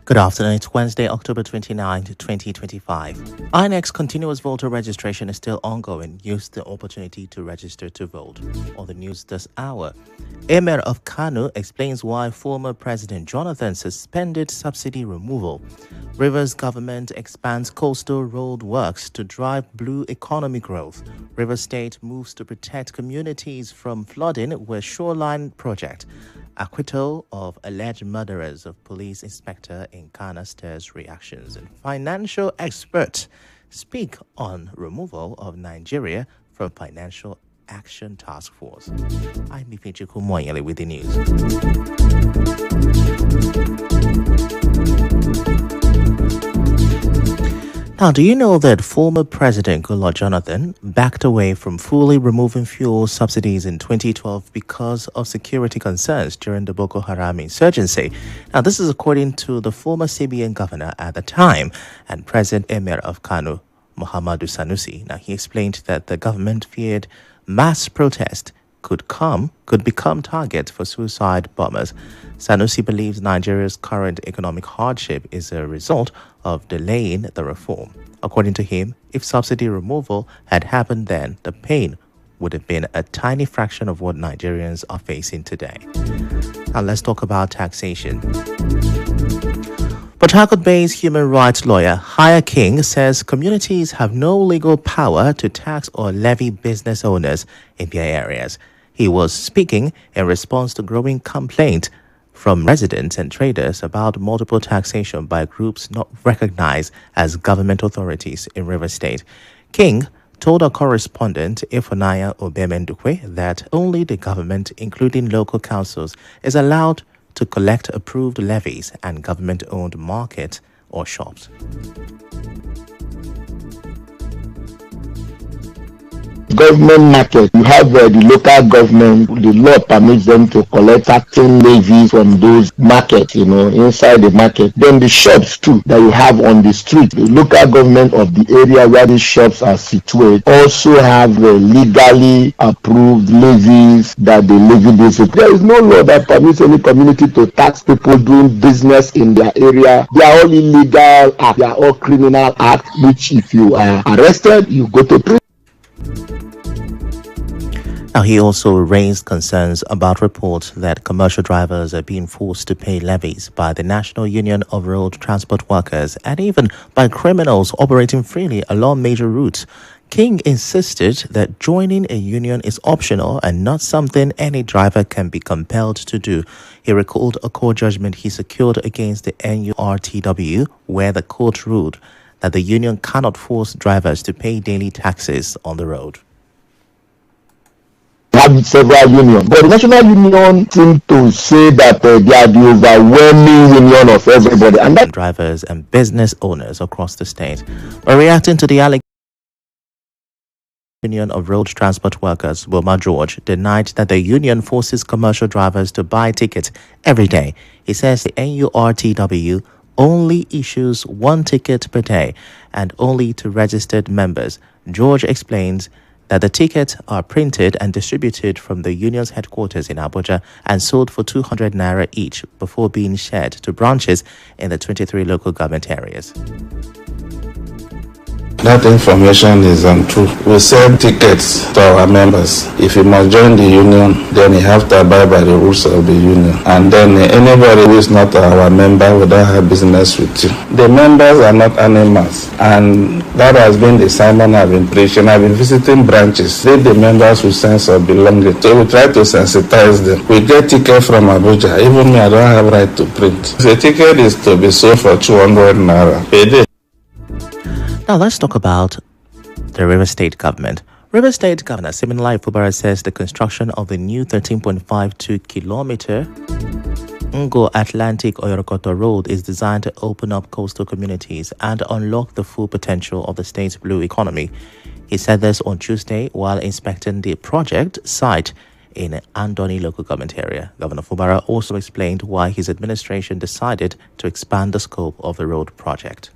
Good afternoon. It's Wednesday, October 29th, 2025. INEC's continuous voter registration is still ongoing. Use the opportunity to register to vote. On the news this hour, Emir of Kano explains why former President Jonathan suspended subsidy removal. Rivers government expands coastal road works to drive blue economy growth. Rivers State moves to protect communities from flooding with shoreline project. Acquittal of alleged murderers of police inspector in Ghana stirs reactions. And financial experts speak on removal of Nigeria from Financial Action Task Force. I'm Ifechukwu Muonyili with the news. Now, do you know that former President Goodluck Jonathan backed away from fully removing fuel subsidies in 2012 because of security concerns during the Boko Haram insurgency? Now, this is according to the former CBN governor at the time and present Emir of Kano, Muhammadu Sanusi. Now, he explained that the government feared mass protest could become target for suicide bombers. Sanusi believes Nigeria's current economic hardship is a result of delaying the reform. According to him, if subsidy removal had happened then, the pain would have been a tiny fraction of what Nigerians are facing today. Now let's talk about taxation. Port Harcourt-based human rights lawyer Haya King says communities have no legal power to tax or levy business owners in their areas. He was speaking in response to growing complaint from residents and traders about multiple taxation by groups not recognized as government authorities in Rivers State. King told our correspondent Ifunanya Obemendukwe that only the government, including local councils, is allowed to collect approved levies and government-owned market or shops. Government market, you have the local government, the law permits them to collect certain levies from those markets, inside the market. Then the shops too that you have on the street, the local government of the area where these shops are situated also have legally approved levies that they levy this. There is no law that permits any community to tax people doing business in their area. They are all illegal acts, they are all criminal acts, which if you are arrested, you go to prison. Now, he also raised concerns about reports that commercial drivers are being forced to pay levies by the National Union of Road Transport Workers and even by criminals operating freely along major routes. King insisted that joining a union is optional and not something any driver can be compelled to do. He recalled a court judgment he secured against the NURTW, where the court ruled that the union cannot force drivers to pay daily taxes on the road. Have several unions, but the national union seem to say that they are the overwhelming union of everybody, and that drivers and business owners across the state. But reacting to the allegation, Union of Road Transport Workers, Wilma George, denied that the union forces commercial drivers to buy tickets every day. He says the NURTW only issues one ticket per day and only to registered members. George explains that the tickets are printed and distributed from the union's headquarters in Abuja and sold for 200 naira each before being shared to branches in the 23 local government areas. That information is untrue. We sell tickets to our members. If you must join the union, then you have to abide by the rules of the union. And then anybody who is not our member will not have business with you. The members are not animals. And that has been the sermon I've been preaching. I've been visiting branches. Leave the members with sense of belonging. So we try to sensitize them. We get tickets from Abuja. Even me, I don't have right to print. The ticket is to be sold for 200 naira per day. Now let's talk about the Rivers State government. Rivers State Governor Siminalayi Fubara says the construction of the new 13.52-kilometer Ngo Atlantic Oyorokoto Road is designed to open up coastal communities and unlock the full potential of the state's blue economy. He said this on Tuesday while inspecting the project site in Andoni local government area. Governor Fubara also explained why his administration decided to expand the scope of the road project.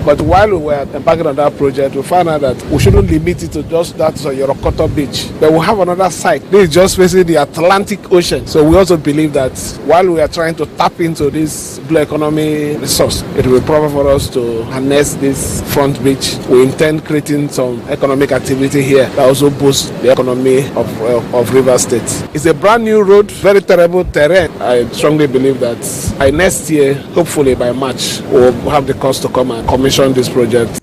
But while we were embarking on that project, we found out that we shouldn't limit it to just that Yorokoto beach. But we have another site. This is just facing the Atlantic Ocean. So we also believe that while we are trying to tap into this blue economy resource, it will be proper for us to harness this front beach. We intend creating some economic activity here that also boosts the economy of Rivers State. It's a brand new road, very terrible terrain. I strongly believe that by next year, hopefully by March, we'll have the cost to come and commission this project.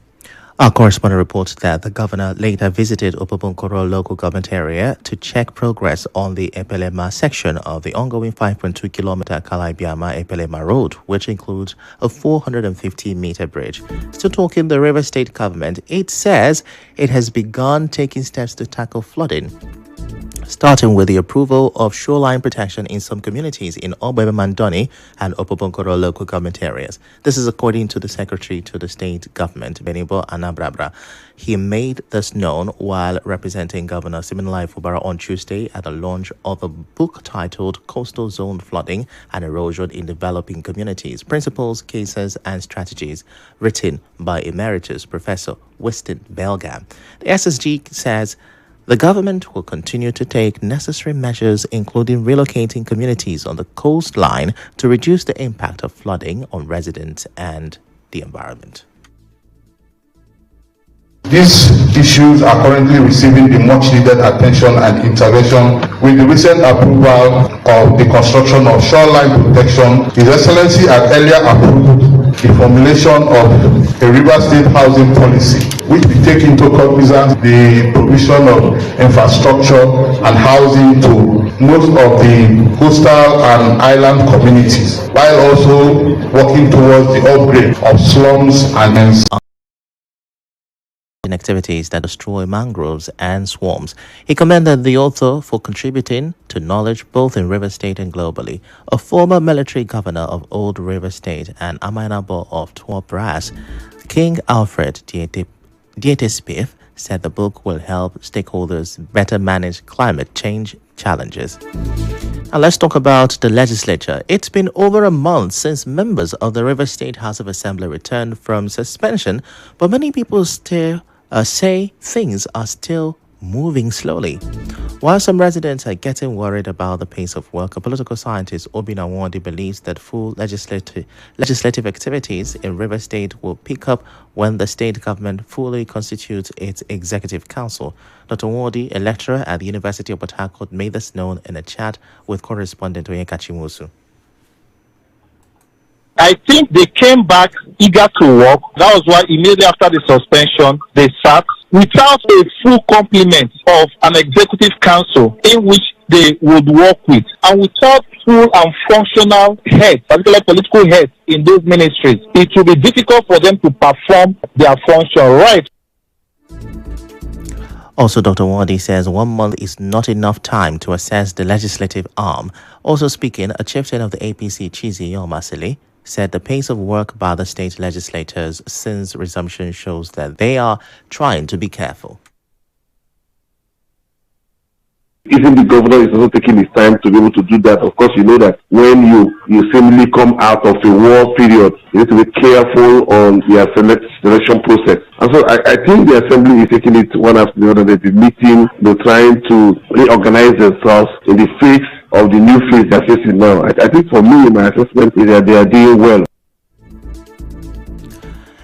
Our correspondent reports that the governor later visited Opobonkoro local government area to check progress on the Epelema section of the ongoing 5.2-kilometer Kalaibiama-Epelema road, which includes a 450-meter bridge. Still talking the River State government, it says it has begun taking steps to tackle flooding, starting with the approval of shoreline protection in some communities in Obebe Mandoni and Opobonkoro local government areas. This is according to the secretary to the state government, Benibo Anabrabra. He made this known while representing Governor Siminalayi Fubara on Tuesday at the launch of a book titled Coastal Zone Flooding and Erosion in Developing Communities, Principles, Cases and Strategies, written by Emeritus Professor Winston Belgam. The SSG says the government will continue to take necessary measures, including relocating communities on the coastline to reduce the impact of flooding on residents and the environment. These issues are currently receiving the much-needed attention and intervention with the recent approval of the construction of shoreline protection. His Excellency had earlier approved the formulation of a River State housing policy, which will take into cognizance the provision of infrastructure and housing to most of the coastal and island communities, while also working towards the upgrade of slums and activities that destroy mangroves and swarms. He commended the author for contributing to knowledge both in River State and globally. A former military governor of Old River State and Amainabo of Twa Brass, King Alfred Diete Spiff, said the book will help stakeholders better manage climate change challenges. Now let's talk about the legislature. It's been over a month since members of the River State House of Assembly returned from suspension, but many people still say things are still moving slowly. While some residents are getting worried about the pace of work, a political scientist, Obina Nwandi, believes that full legislative activities in River State will pick up when the state government fully constitutes its executive council. Dr. Nwandi, a lecturer at the University of Port Harcourt, made this known in a chat with correspondent Onyeka Chimusu. I think they came back eager to work. That was why immediately after the suspension, they sat without a full complement of an executive council in which they would work with, and without full and functional heads, particularly political heads in those ministries. It will be difficult for them to perform their function right. Also, Dr. Nwandi says 1 month is not enough time to assess the legislative arm. Also speaking, a chieftain of the APC, Chizi Yomasili, said the pace of work by the state legislators since resumption shows that they are trying to be careful. Even the governor is also taking his time to be able to do that. Of course, you know that when you seemingly come out of a war period, you need to be careful on the selection process. And so I think the assembly is taking it one after the other. They're meeting, they're trying to reorganize themselves in the face of the new phase they're facing now. I think for me, my assessment is that they are doing well.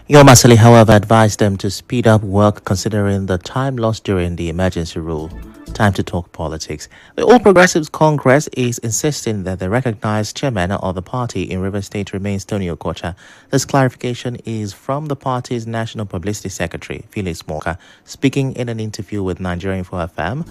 Yomasili, however, advised them to speed up work considering the time lost during the emergency rule. Time to talk politics. The All Progressives Congress is insisting that the recognized chairman of the party in River State remains Tony Okocha. This clarification is from the party's National Publicity Secretary, Felix Morka, speaking in an interview with Nigerian Info FM.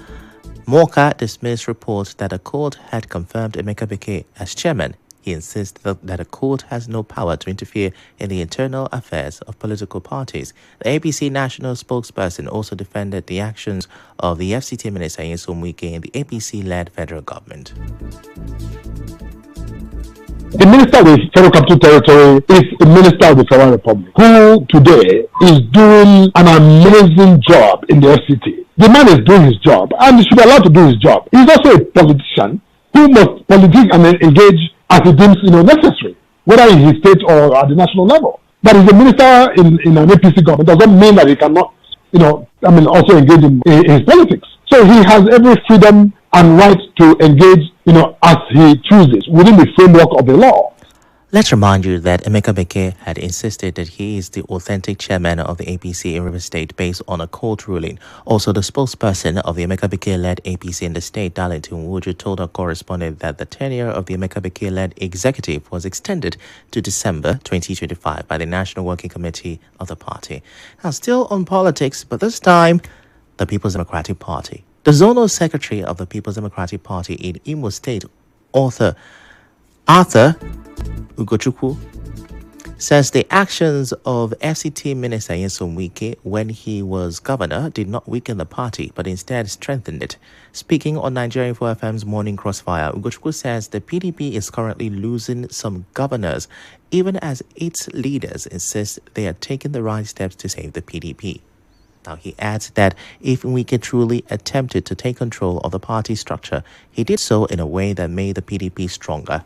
Morka dismissed reports that a court had confirmed Emeka Beke as chairman. He insists that a court has no power to interfere in the internal affairs of political parties. The APC national spokesperson also defended the actions of the FCT Minister Nyesom Wike in the APC-led federal government. The Minister of the Federal Capital Territory is a Minister of the Federal Republic who today is doing an amazing job in the FCT. The man is doing his job and he should be allowed to do his job. He's also a politician who must politic and engage as he deems necessary, whether in his state or at the national level. But he's a minister in an APC government doesn't mean that he cannot, also engage in his politics. So he has every freedom and right to engage, as he chooses within the framework of the law. Let's remind you that Emeka Beke had insisted that he is the authentic chairman of the APC in River State based on a court ruling. Also, the spokesperson of the Emeka Beke-led APC in the state, Darlington Wuju, told our correspondent that the tenure of the Emeka Beke-led executive was extended to December 2025 by the National Working Committee of the party. Now, still on politics, but this time, the People's Democratic Party. The zonal secretary of the People's Democratic Party in Imo State, Arthur Ifechukwu, says the actions of FCT Minister Nyesom Wike when he was governor did not weaken the party, but instead strengthened it. Speaking on Nigerian 4FM's Morning Crossfire, Ifechukwu says the PDP is currently losing some governors, even as its leaders insist they are taking the right steps to save the PDP. Now, he adds that if Wike truly attempted to take control of the party structure, he did so in a way that made the PDP stronger.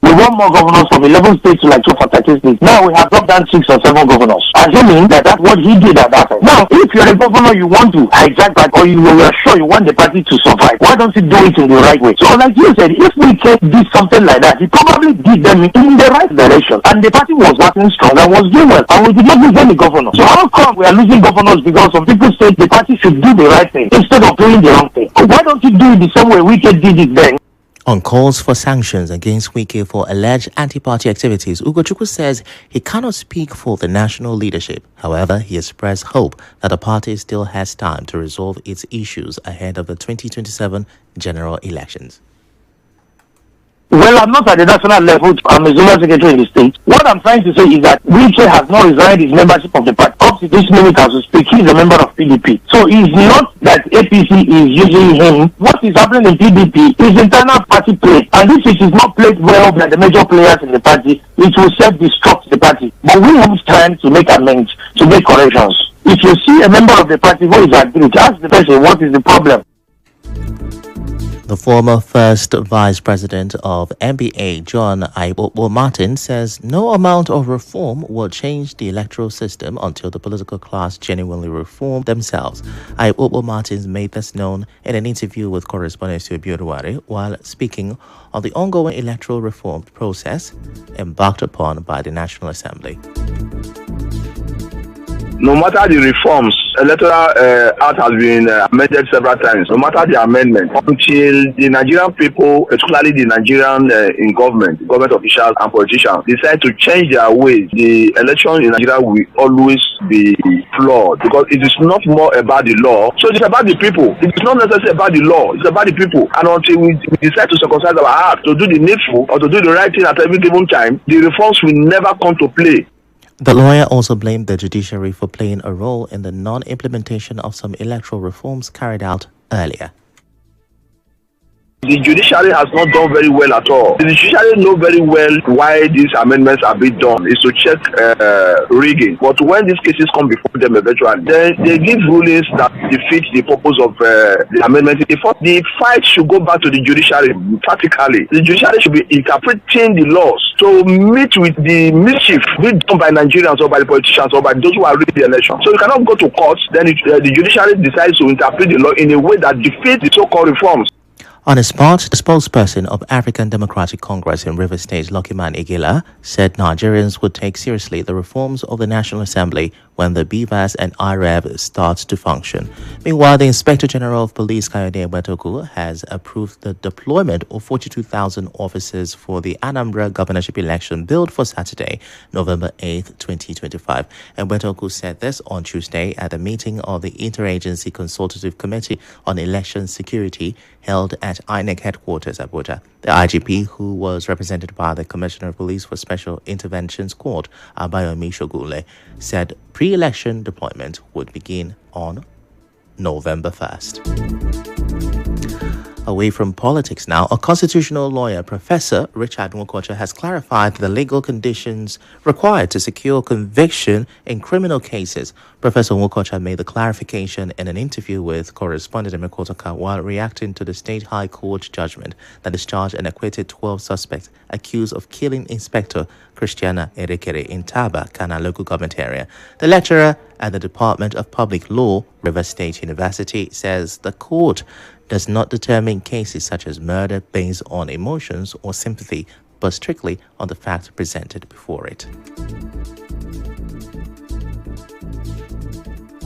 We want more governors from 11 states to like 2 for 30 states. Now we have dropped down 6 or 7 governors. Assuming that that's what he did at that time. Now, if you're a governor, you want to hijack that, or you are sure you want the party to survive, why don't you do it in the right way? So like you said, if we did something like that, he probably did them in the right direction. And the party was working strong and was doing well. And we did not lose any governor. So how come we are losing governors because some people say the party should do the right thing instead of doing the wrong thing? Why don't you do it the same way Wike did it then? On calls for sanctions against Wike for alleged anti-party activities, Ifechukwu says he cannot speak for the national leadership. However, he expressed hope that the party still has time to resolve its issues ahead of the 2027 general elections. Well, I'm not at the national level. I'm a zonal secretary in the state. What I'm trying to say is that Wike has not resigned his membership of the party. Up to this minute as we speak, he is a member of PDP. So it's not that APC is using him. What is happening in PDP is internal party play. And if it is not played well by the major players in the party, it will self-destruct the party. But we have time to make amends, to make corrections. If you see a member of the party who is aggrieved, ask the person, what is the problem? The former first vice president of NBA, John Ibobo Martin, says no amount of reform will change the electoral system until the political class genuinely reform themselves. Ibobo Martin made this known in an interview with correspondent Suebi Oduwari while speaking on the ongoing electoral reform process embarked upon by the National Assembly. No matter the reforms, electoral act has been amended several times. No matter the amendment, until the Nigerian people, particularly the Nigerian government officials and politicians, decide to change their ways, the election in Nigeria will always be flawed because it is not more about the law. So it's about the people. It is not necessarily about the law. It's about the people. And until we decide to circumcise our heart to do the needful or to do the right thing at every given time, the reforms will never come to play. The lawyer also blamed the judiciary for playing a role in the non-implementation of some electoral reforms carried out earlier. The judiciary has not done very well at all. The judiciary know very well why these amendments are being done, is to check rigging. But when these cases come before them eventually, then they give rulings that defeat the purpose of the amendment. The fight should go back to the judiciary practically. The judiciary should be interpreting the laws to meet with the mischief being done by Nigerians or by the politicians or by those who are rigging the election. So you cannot go to court, then the judiciary decides to interpret the law in a way that defeats the so-called reforms. On the spot, the spokesperson of African Democratic Congress in River State, Luckyman Igila, said Nigerians would take seriously the reforms of the National Assembly when the BVAS and IREV starts to function. Meanwhile, the Inspector General of Police, Kayode Embetoku, has approved the deployment of 42,000 officers for the Anambra governorship election billed for Saturday, November 8, 2025. Embetoku said this on Tuesday at a meeting of the Interagency Consultative Committee on Election Security held at INEC headquarters, Abuja. The IGP, who was represented by the Commissioner of Police for Special Interventions Court, Abayomi Shogule, said pre-election deployment would begin on November 1st. Away from politics now, a constitutional lawyer, Professor Richard Nwokocha, has clarified the legal conditions required to secure conviction in criminal cases. Professor Nwokocha made the clarification in an interview with correspondent Emekotoka while reacting to the State High Court judgment that discharged and acquitted 12 suspects accused of killing Inspector Christiana Erekere in Taba, Kana local government area. The lecturer at the Department of Public Law, Rivers State University, says the court does not determine cases such as murder based on emotions or sympathy, but strictly on the facts presented before it.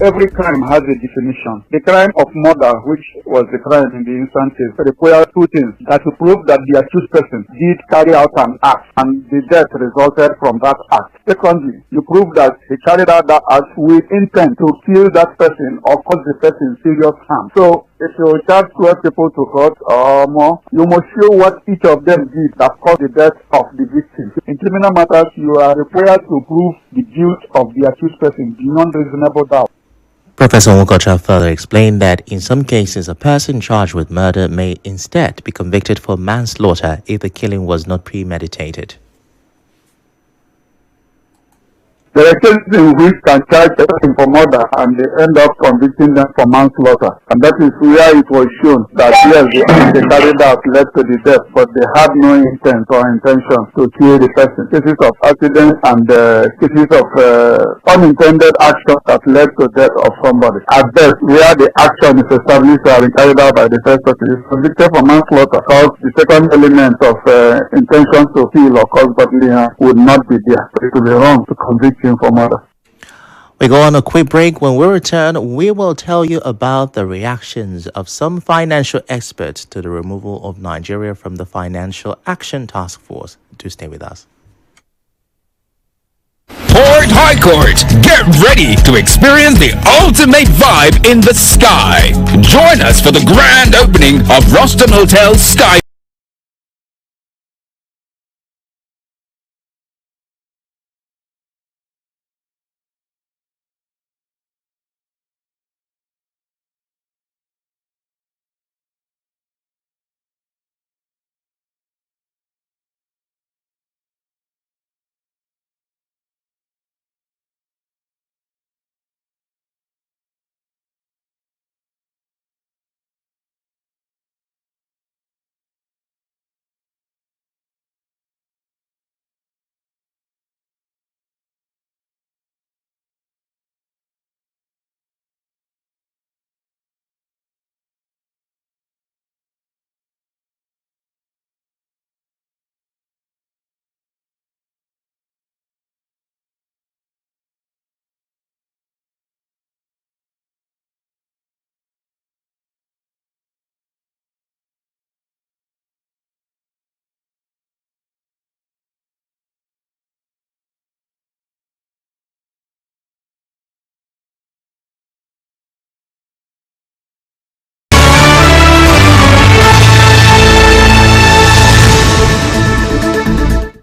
Every crime has a definition. The crime of murder, which was the crime in the instances, requires two things. That to prove that the accused person did carry out an act and the death resulted from that act. Secondly, you prove that he carried out that act with intent to kill that person or cause the person serious harm. So, if you charge 12 people to court or more, you must show what each of them did that caused the death of the victim. In criminal matters, you are required to prove the guilt of the accused person beyond reasonable doubt. Professor Nwokocha further explained that in some cases, a person charged with murder may instead be convicted for manslaughter if the killing was not premeditated. There are cases in which can charge a person for murder and they end up convicting them for manslaughter. And that is where it was shown that yes, the act they carried out led to the death, but they had no intent or intention to kill the person. Cases of accidents and cases of unintended action that led to death of somebody. At best, where the action is established or carried out by the first person is convicted for manslaughter, because the second element of intention to kill or cause bodily harm would not be there. It would be wrong to convict him for murder. We go on a quick break. When we return, we will tell you about the reactions of some financial experts to the removal of Nigeria from the Financial Action Task Force. Do stay with us. Port Harcourt, get ready to experience the ultimate vibe in the sky. Join us for the grand opening of Rostam Hotel Sky.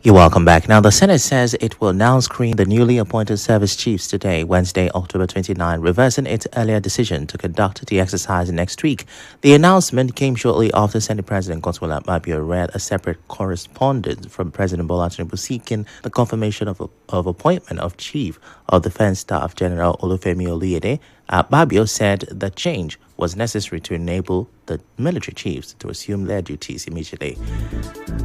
You're welcome back. Now, the Senate says it will now screen the newly appointed service chiefs today, Wednesday, October 29, reversing its earlier decision to conduct the exercise next week. The announcement came shortly after Senate President Godswill Akpabio read a separate correspondence from President Bola Tinubu seeking the confirmation of appointment of Chief of Defense Staff General Olufemi Oluyede. Akpabio said the change was necessary to enable the military chiefs to assume their duties immediately.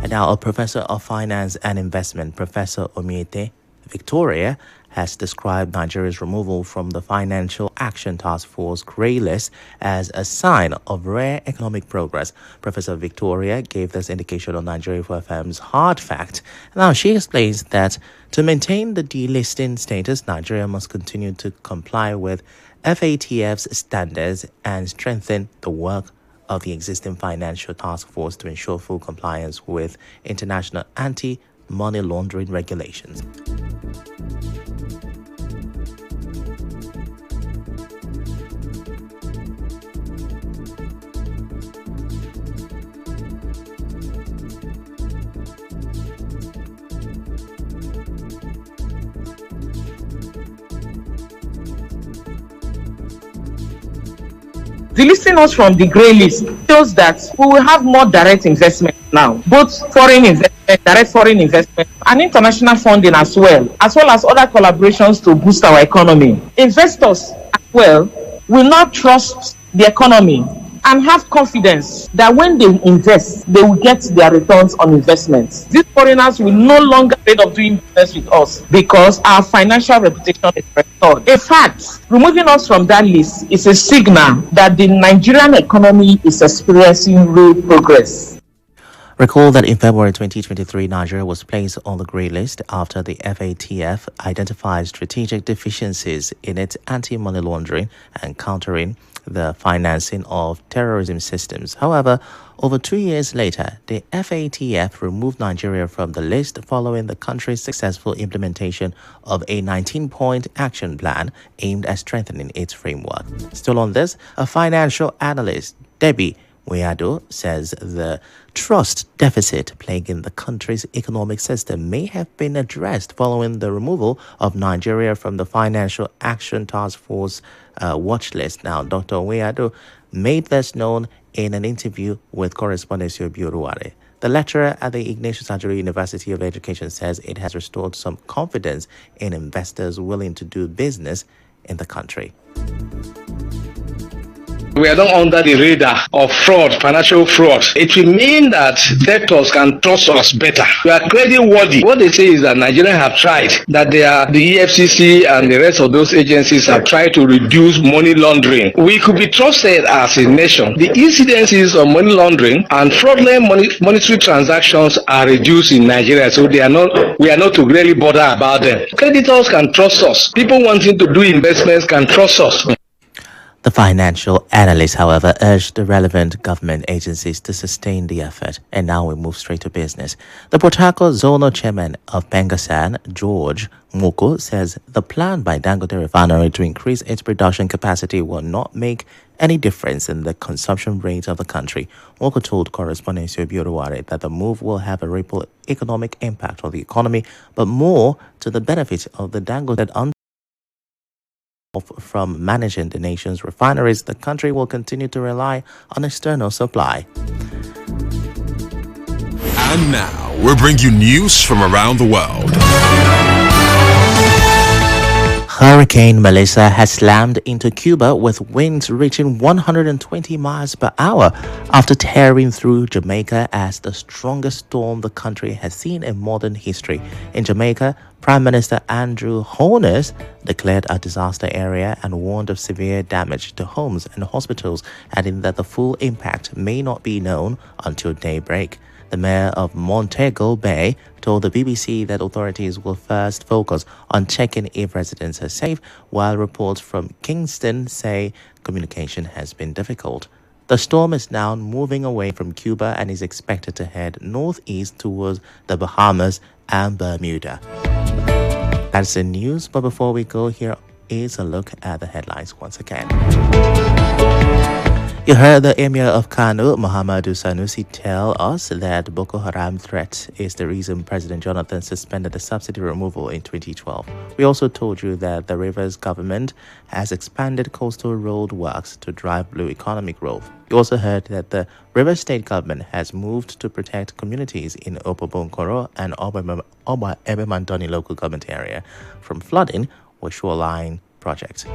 And now a professor of finance and investment, Professor Omiete Victoria, has described Nigeria's removal from the Financial Action Task Force grey list as a sign of rare economic progress. Professor Victoria gave this indication on Nigeria for FM's Hard Fact. Now, she explains that to maintain the delisting status, Nigeria must continue to comply with FATF's standards and strengthen the work of the existing Financial Task Force to ensure full compliance with international anti-money laundering regulations. Delisting us from the grey list shows that we will have more direct investment now, both foreign investment, direct foreign investment, and international funding as well as other collaborations to boost our economy. Investors as well will not trust the economy and have confidence that when they invest, they will get their returns on investments. These foreigners will no longer be afraid of doing business with us because our financial reputation is restored. In fact, removing us from that list is a signal that the Nigerian economy is experiencing real progress. Recall that in February 2023, Nigeria was placed on the grey list after the FATF identified strategic deficiencies in its anti-money laundering and countering the financing of terrorism systems. However, over 2 years later, the FATF removed Nigeria from the list following the country's successful implementation of a 19-point action plan aimed at strengthening its framework. Still on this, a financial analyst, Debbie Weado, says the trust deficit plaguing the country's economic system may have been addressed following the removal of Nigeria from the Financial Action Task Force watch list. Now, Dr. Weado made this known in an interview with correspondent Obiorware. The lecturer at the Ignatius Ajuri University of Education says it has restored some confidence in investors willing to do business in the country. We are not under the radar of fraud, financial fraud. It will mean that debtors can trust us better. We are credit worthy. What they say is that Nigerians have tried, that the EFCC and the rest of those agencies have tried to reduce money laundering. We could be trusted as a nation. The incidences of money laundering and fraudulent monetary transactions are reduced in Nigeria, so we are not to really bother about them. Creditors can trust us. People wanting to do investments can trust us. The financial analyst, however, urged the relevant government agencies to sustain the effort. And now we move straight to business. The Port Harcourt Zonal Chairman of Pengasan, George Moko, says the plan by Dangote Refinery to increase its production capacity will not make any difference in the consumption rate of the country. Moko told correspondent Obiorware that the move will have a ripple economic impact on the economy, but more to the benefit of the Dangote from managing the nation's refineries. The country will continue to rely on external supply. And now, we'll bring you news from around the world. Hurricane Melissa has slammed into Cuba with winds reaching 120 miles per hour after tearing through Jamaica as the strongest storm the country has seen in modern history. In Jamaica, Prime Minister Andrew Holness declared a disaster area and warned of severe damage to homes and hospitals, adding that the full impact may not be known until daybreak. The mayor of Montego Bay told the BBC that authorities will first focus on checking if residents are safe, while reports from Kingston say communication has been difficult. The storm is now moving away from Cuba and is expected to head northeast towards the Bahamas and Bermuda. That's the news, but before we go, here is a look at the headlines once again. You heard the Emir of Kano, Muhammadu Sanusi, tell us that Boko Haram threat is the reason President Jonathan suspended the subsidy removal in 2012. We also told you that the Rivers government has expanded coastal road works to drive blue economic growth. You also heard that the Rivers state government has moved to protect communities in Opobonkoro and Oba Ebemandoni local government area from flooding with shoreline project.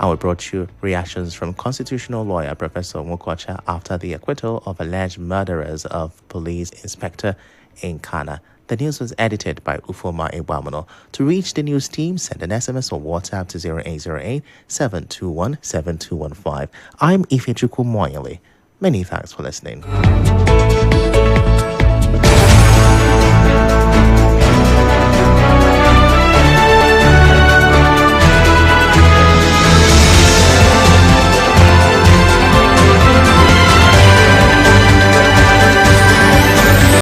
And we brought you reactions from constitutional lawyer Professor Mukwacha after the acquittal of alleged murderers of police inspector in Kana. The news was edited by Ufoma Iwamono. To reach the news team, send an SMS or WhatsApp to 0808-721-7215. I'm Ifechukwu Muonyili. Many thanks for listening.